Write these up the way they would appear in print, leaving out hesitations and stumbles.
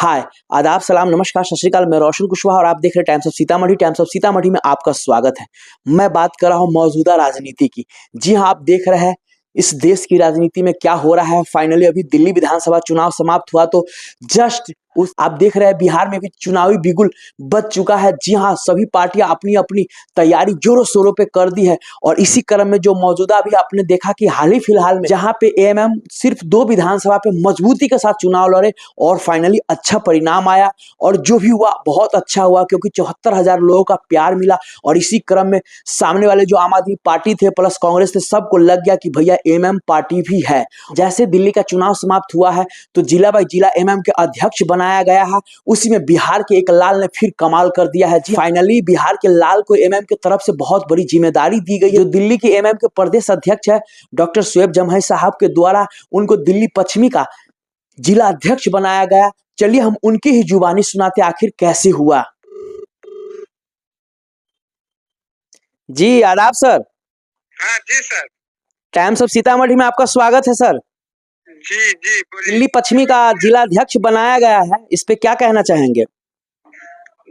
हाय, आदाब, सलाम, नमस्कार, सत श्री अकाल। मैं रोशन कुशवाहा और आप देख रहे हैं times of Sitamarhi. Times of Sitamarhi में आपका स्वागत है। मैं बात कर रहा हूं मौजूदा राजनीति की। जी हां, आप देख रहे हैं इस देश की राजनीति में क्या हो रहा है। फाइनली अभी दिल्ली विधानसभा चुनाव समाप्त हुआ तो जस्ट उस आप देख रहे हैं बिहार में भी चुनावी बिगुल बज चुका है। जी हां, सभी पार्टियां अपनी अपनी तैयारी जोरों शोरों पे कर दी है और इसी क्रम में जो मौजूदा अभी आपने देखा कि हाल ही फिलहाल में जहां पे एएमएम सिर्फ 2 विधानसभा पे मजबूती के साथ चुनाव लड़े और फाइनली अच्छा परिणाम आया और जो भी हुआ बहुत अच्छा हुआ क्योंकि 74,000 लोगों का प्यार मिला। और इसी क्रम में सामने वाले जो आम आदमी पार्टी थे प्लस कांग्रेस थे, सबको लग गया कि भैया एमएम पार्टी भी है। जैसे दिल्ली का चुनाव समाप्त हुआ है तो जिला बाई जिला एमएम के अध्यक्ष बनाया गया है। उसी में बिहार के एक लाल ने फिर कमाल कर दिया है। फाइनली बिहार के लाल को एमएम की तरफ से बहुत बड़ी जिम्मेदारी दी गई है। जो दिल्ली के एमएम के प्रदेश अध्यक्ष है डॉक्टर शोएब जमई साहब के द्वारा उनको दिल्ली पश्चिमी का जिला अध्यक्ष बनाया गया। चलिए हम उनकी ही जुबानी सुनाते आखिर कैसे हुआ। जी आदाब सर। हाँ जी सर। टाइम्स ऑफ सीतामढ़ी में आपका स्वागत है सर। जी जी बोलिए। दिल्ली पश्चिमी का जिला अध्यक्ष बनाया गया है, इस पे क्या कहना चाहेंगे?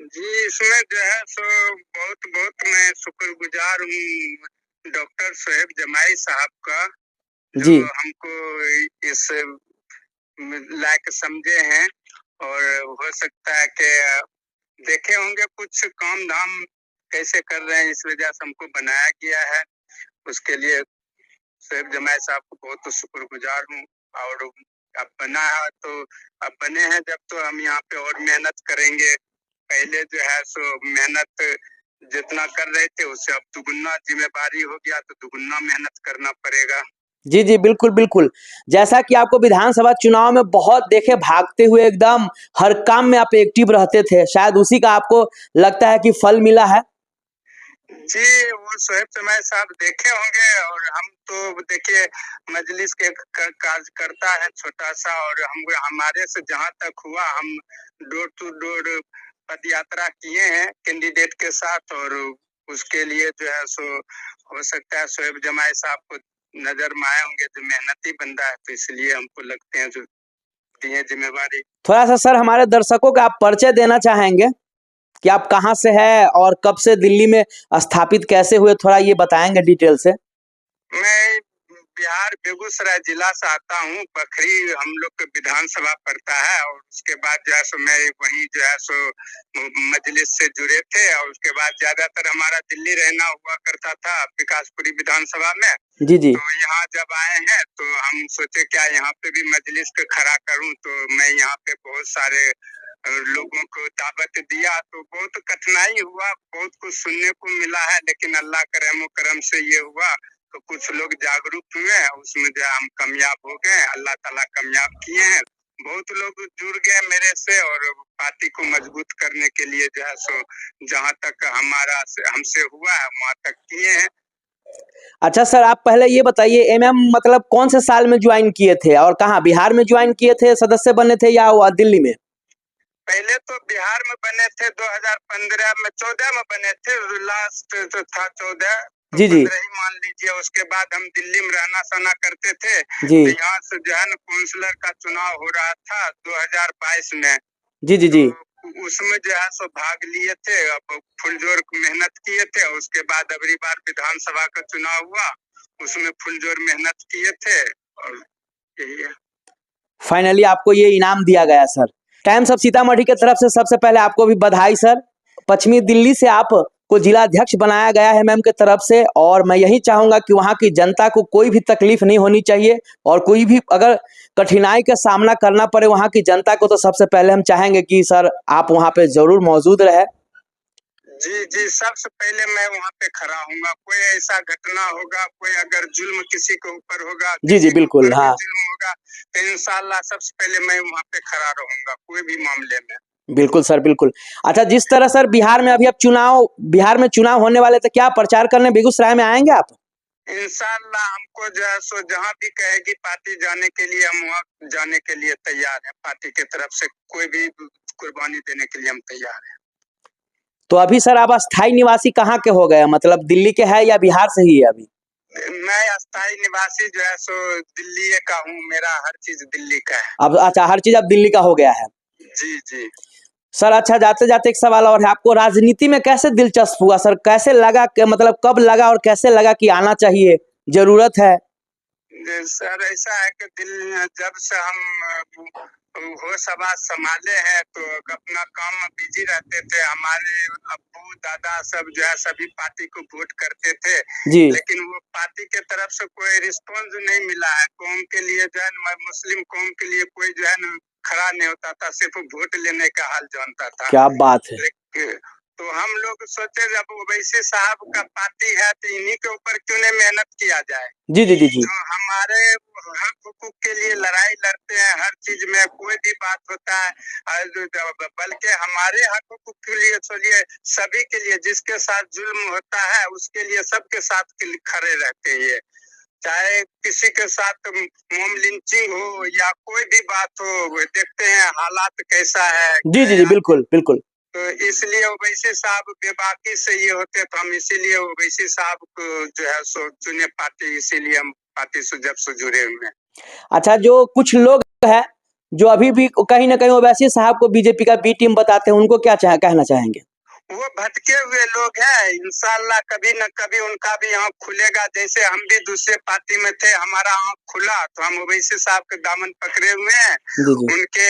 जी इसमें जो है सो बहुत बहुत मैं शुक्रगुजार हूँ डॉक्टर शोएब जमाई साहब का, जो जी हमको इस लायक समझे हैं। और हो सकता है कि देखे होंगे कुछ काम धाम कैसे कर रहे हैं, इस वजह से हमको बनाया गया है। उसके लिए शोएब जमाई साहब को बहुत शुक्रगुजार हूँ। और अब बना है तो अब बने हैं जब तो हम यहाँ पे और मेहनत करेंगे। पहले जो है सो मेहनत जितना कर रहे थे उससे अब दुगुना जिम्मेदारी हो गया तो दुगुना मेहनत करना पड़ेगा। जी जी बिल्कुल बिल्कुल। जैसा कि आपको विधानसभा चुनाव में बहुत देखे भागते हुए एकदम हर काम में आप एक्टिव रहते थे, शायद उसी का आपको लगता है कि फल मिला है। जी वो शोएब जमाई साहब देखे होंगे। और हम तो देखिए मजलिस के कार्यकर्ता है छोटा सा, और हम हमारे से जहाँ तक हुआ हम डोर टू डोर पद यात्रा किए हैं कैंडिडेट के साथ। और उसके लिए जो है सो हो सकता है शोएब जमाई साहब को नजर में आए होंगे, जो मेहनती बंदा है, तो इसलिए हमको लगते हैं जो दिए जिम्मेवारी। थोड़ा सा सर हमारे दर्शकों का आप परिचय देना चाहेंगे कि आप कहाँ से हैं और कब से दिल्ली में स्थापित कैसे हुए, थोड़ा ये बताएंगे डिटेल से? मैं बिहार बेगूसराय जिला से आता हूँ। बखरी हम लोग के विधानसभा पड़ता है। और उसके बाद जो है सो मैं वहीं जो है सो मजलिस से जुड़े थे। और उसके बाद ज्यादातर हमारा दिल्ली रहना हुआ करता था विकासपुरी विधानसभा में। जी जी तो यहाँ जब आए हैं तो हम सोचे क्या यहाँ पे भी मजलिस पे खड़ा करूँ। तो मैं यहाँ पे बहुत सारे लोगों को दावत दिया तो बहुत कठिनाई हुआ, बहुत कुछ सुनने को मिला है, लेकिन अल्लाह के रहमो करम से ये हुआ तो कुछ लोग जागरूक हुए, उसमें जो हम कामयाब हो गए। अल्लाह ताला कामयाब किए हैं। बहुत लोग जुड़ गए मेरे से और पार्टी को मजबूत करने के लिए जो है सो जहाँ तक हमारा हमसे हुआ है वहाँ तक किए हैं। अच्छा सर, आप पहले ये बताइए एमएम मतलब कौन से साल में ज्वाइन किए थे और कहाँ, बिहार में ज्वाइन किए थे, सदस्य बने थे या दिल्ली में? पहले तो बिहार में बने थे 2015 में, 14 में बने थे। लास्ट जो था 14 तो जी जी 15 ही मान लीजिए। उसके बाद हम दिल्ली में रहना सहना करते थे। जी तो यहाँ से जो है ना काउंसलर का चुनाव हो रहा था 2022 में। जी जी जी तो उसमें जो है सो भाग लिए थे। अब फुलजोर मेहनत किए थे। उसके बाद अगली बार विधानसभा का चुनाव हुआ, उसमें फुलजोर मेहनत किए थे और यही है। फाइनली आपको ये इनाम दिया गया सर। टाइम्स ऑफ सीतामढ़ी की तरफ से सबसे पहले आपको भी बधाई सर। पश्चिमी दिल्ली से आपको जिला अध्यक्ष बनाया गया है मैम की तरफ से, और मैं यही चाहूंगा कि वहां की जनता को कोई भी तकलीफ नहीं होनी चाहिए और कोई भी अगर कठिनाई का सामना करना पड़े वहां की जनता को, तो सबसे पहले हम चाहेंगे कि सर आप वहां पे जरूर मौजूद रहे। जी जी सबसे पहले मैं वहाँ पे खड़ा हूँगा। कोई ऐसा घटना होगा, कोई अगर जुल्म किसी के ऊपर होगा, जी जी बिल्कुल। हाँ जुल्म होगा तो इंशाल्लाह सबसे पहले मैं वहाँ पे खड़ा रहूंगा कोई भी मामले में। बिल्कुल सर बिल्कुल। अच्छा, जिस तरह सर बिहार में अभी अब बिहार में चुनाव होने वाले, तो क्या प्रचार करने बेगूसराय में आएंगे आप? इंशाल्लाह हमको जो है सो जहाँ भी कहेगी पार्टी जाने के लिए हम वहाँ जाने के लिए तैयार है। पार्टी की तरफ से कोई भी कुर्बानी देने के लिए हम तैयार है। तो अभी सर आप अस्थाई निवासी कहाँ के हो गए, मतलब दिल्ली के है या बिहार से ही है अभी? मैं अस्थाई निवासी जो है सो दिल्ली का हूँ। मेरा हर चीज दिल्ली का है। अब अच्छा, हर चीज अब दिल्ली का हो गया है। जी जी। सर अच्छा जाते जाते एक सवाल और है, आपको राजनीति में कैसे दिलचस्प हुआ सर? कैसे लगा कि मतलब कब लगा और कैसे लगा कि आना चाहिए, जरूरत है? सर ऐसा है कि दिल जब से हम होश आवाज संभाले हैं तो अपना काम में बिजी रहते थे। हमारे अब्बू दादा सब जो है सभी पार्टी को वोट करते थे, जी लेकिन वो पार्टी के तरफ से कोई रिस्पॉन्स नहीं मिला है। कौम के लिए जो है न, मुस्लिम कौम के लिए कोई जो है न खड़ा नहीं होता था, सिर्फ वोट लेने का हाल जानता था। क्या बात है। तो हम लोग सोचे जब ओवैसी साहब का पार्टी है तो इन्हीं के ऊपर क्यों नहीं मेहनत किया जाए। जी जी जी जी। जो हमारे हक हुकूक के लिए लड़ाई लड़ते हैं, हर चीज में कोई भी बात होता है, बल्कि हमारे हक हुकूक के लिए छोड़िए सभी के लिए, जिसके साथ जुल्म होता है उसके लिए सबके साथ खड़े रहते हैं। चाहे किसी के साथ मोम लिंचिंग हो या कोई भी बात हो, देखते हैं हालात कैसा है। जी जी जी बिल्कुल बिल्कुल। तो इसलिए ओवैसी साहब बेबाकी से ये होते, तो हम इसीलिए ओवैसी साहब को जो है सो चुने पार्टी, इसीलिए हम पार्टी से जब से जुड़े हुए हैं। अच्छा, जो कुछ लोग हैं जो अभी भी कहीं ना कहीं ओवैसी साहब को बीजेपी का बी टीम बताते हैं, उनको क्या कहना चाहेंगे? वो भटके हुए लोग हैं, इंशाल्लाह कभी न कभी उनका भी आँख खुलेगा। जैसे हम भी दूसरे पार्टी में थे, हमारा आँख खुला तो हम ओवैसी साहब के दामन पकड़े हुए हैं, जी जी। उनके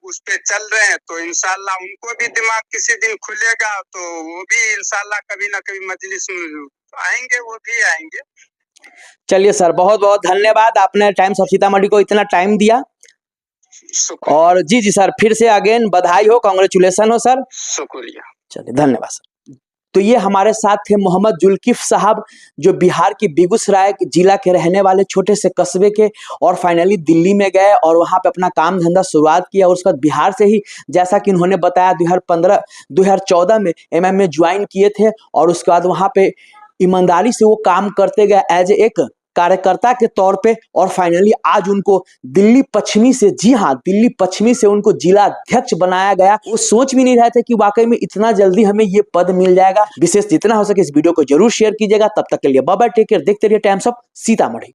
उस पे चल रहे हैं। तो इंशाल्लाह उनको भी दिमाग किसी दिन खुलेगा तो वो भी इंशाल्लाह कभी न कभी मजलिस में आएंगे, वो भी आएंगे। चलिए सर, बहुत बहुत धन्यवाद, आपने टाइम्स ऑफ सीतामढ़ी को इतना टाइम दिया। और जी जी सर, फिर से अगेन बधाई हो, कांग्रेचुलेसन हो सर। शुक्रिया। चलिए धन्यवाद सर। तो ये हमारे साथ थे मोहम्मद जुल्किफ साहब, जो बिहार की बेगूसराय जिला के रहने वाले छोटे से कस्बे के, और फाइनली दिल्ली में गए और वहां पे अपना काम धंधा शुरुआत किया। और उसके बाद बिहार से ही, जैसा कि उन्होंने बताया, 2014 में एमएमए ज्वाइन किए थे। और उसके बाद वहां पे ईमानदारी से वो काम करते गए एज एक कार्यकर्ता के तौर पे। और फाइनली आज उनको दिल्ली पश्चिमी से, जी हाँ, दिल्ली पश्चिमी से उनको जिला अध्यक्ष बनाया गया। वो सोच भी नहीं रहे थे कि वाकई में इतना जल्दी हमें ये पद मिल जाएगा। विशेष जितना हो सके इस वीडियो को जरूर शेयर कीजिएगा। तब तक के लिए बाय बाय, टेक केयर, देखते रहिए टाइम्स ऑफ सीतामढ़ी।